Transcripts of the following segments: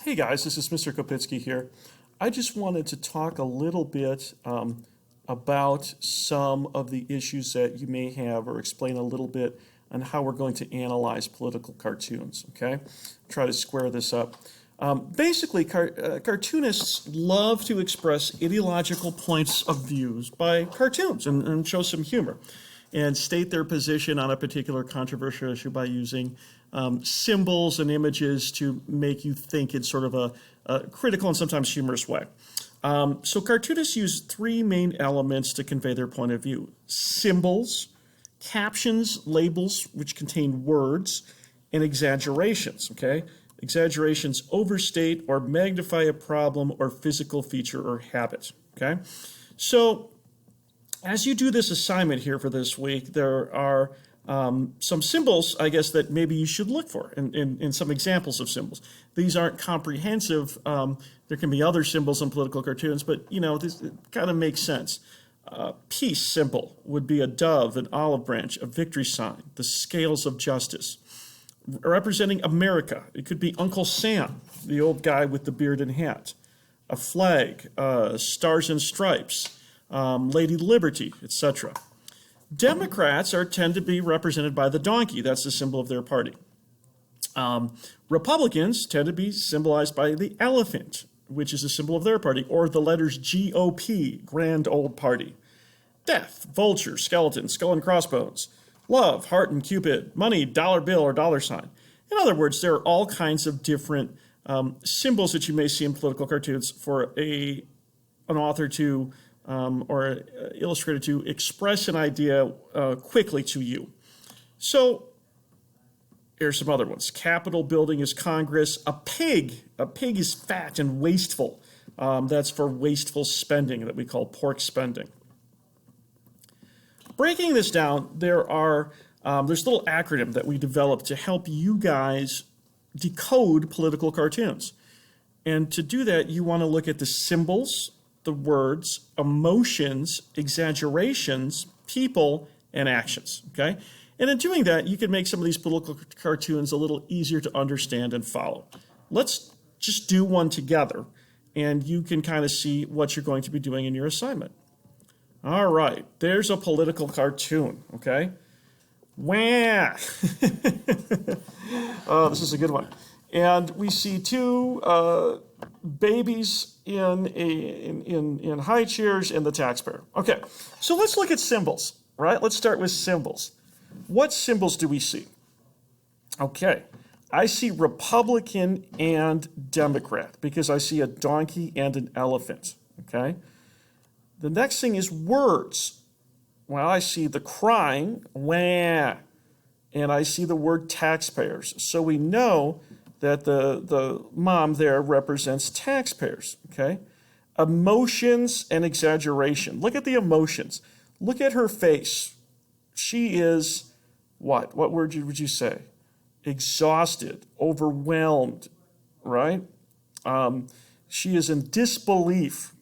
Hey guys, this is Mr. Kopitsky here. I just wanted to talk a little bit about some of the issues that you may have, or explain a little bit on how we're going to analyze political cartoons, okay? Try to square this up. Basically, cartoonists love to express ideological points of views by cartoons and show some humor and state their position on a particular controversial issue by using symbols and images to make you think in sort of a critical and sometimes humorous way. So cartoonists use three main elements to convey their point of view: symbols, captions, labels, which contain words, and exaggerations, okay? Exaggerations overstate or magnify a problem or physical feature or habit, okay? So as you do this assignment here for this week, there are some symbols, I guess, that maybe you should look for, and some examples of symbols. These aren't comprehensive. There can be other symbols in political cartoons, but, you know, this kind of makes sense. Peace symbol would be a dove, an olive branch, a victory sign, the scales of justice. Representing America, it could be Uncle Sam, the old guy with the beard and hat. A flag, stars and stripes, Lady Liberty, etc. Democrats tend to be represented by the donkey. That's the symbol of their party. Republicans tend to be symbolized by the elephant, which is a symbol of their party, or the letters GOP, Grand Old Party. Death, vulture, skeleton, skull and crossbones. Love, heart and cupid. Money, dollar bill or dollar sign. In other words, there are all kinds of different symbols that you may see in political cartoons for an author to or illustrator to express an idea quickly to you. So here's some other ones. Capitol building is Congress. A pig is fat and wasteful. That's for wasteful spending that we call pork spending. Breaking this down, there's a little acronym that we developed to help you guys decode political cartoons. And to do that, you want to look at the symbols, the words, emotions, exaggerations, people, and actions, okay? And in doing that, you can make some of these political cartoons a little easier to understand and follow. Let's just do one together, and you can kind of see what you're going to be doing in your assignment. All right, there's a political cartoon, okay? Wah! Oh, this is a good one. And we see two babies in high chairs and the taxpayer. Okay, so let's look at symbols, right? Let's start with symbols. What symbols do we see? Okay, I see Republican and Democrat because I see a donkey and an elephant, okay? The next thing is words. Well, I see the crying, wah, and I see the word taxpayers. So we know that the mom there represents taxpayers, okay? Emotions and exaggeration. Look at the emotions. Look at her face. She is what? What word would you say? Exhausted, overwhelmed, right? She is in disbelief.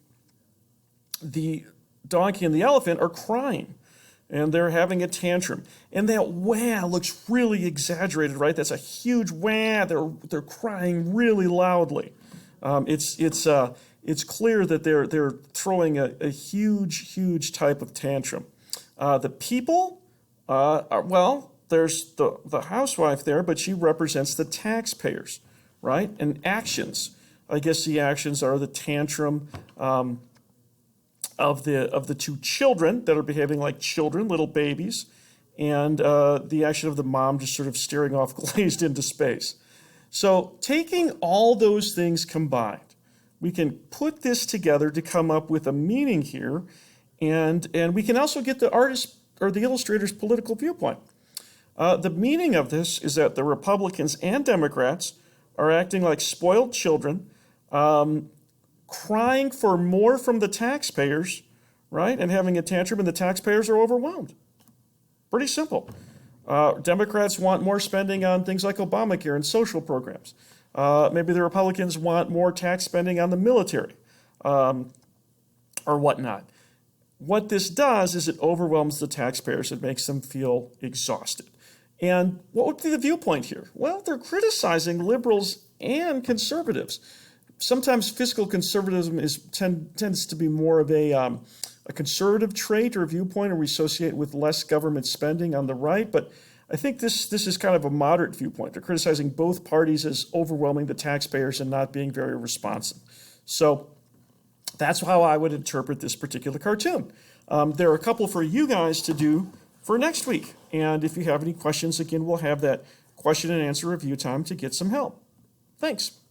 The donkey and the elephant are crying, and they're having a tantrum. And that wah looks really exaggerated, right? That's a huge wah. They're crying really loudly. It's clear that they're throwing a huge type of tantrum. The people, there's the housewife there, but she represents the taxpayers, right? And actions. I guess the actions are the tantrum of the two children that are behaving like children, little babies, and the action of the mom just sort of staring off glazed into space. So taking all those things combined, we can put this together to come up with a meaning here, and we can also get the artist or the illustrator's political viewpoint. The meaning of this is that the Republicans and Democrats are acting like spoiled children, crying for more from the taxpayers, right? And having a tantrum, and the taxpayers are overwhelmed. Pretty simple. Democrats want more spending on things like Obamacare and social programs. Maybe the Republicans want more tax spending on the military or whatnot. What this does is it overwhelms the taxpayers. It makes them feel exhausted. And what would be the viewpoint here? Well, they're criticizing liberals and conservatives. Sometimes fiscal conservatism tends to be more of a conservative trait or viewpoint, or we associate with less government spending on the right. But I think this is kind of a moderate viewpoint. They're criticizing both parties as overwhelming the taxpayers and not being very responsive. So that's how I would interpret this particular cartoon. There are a couple for you guys to do for next week. And if you have any questions, again, we'll have that question and answer review time to get some help. Thanks.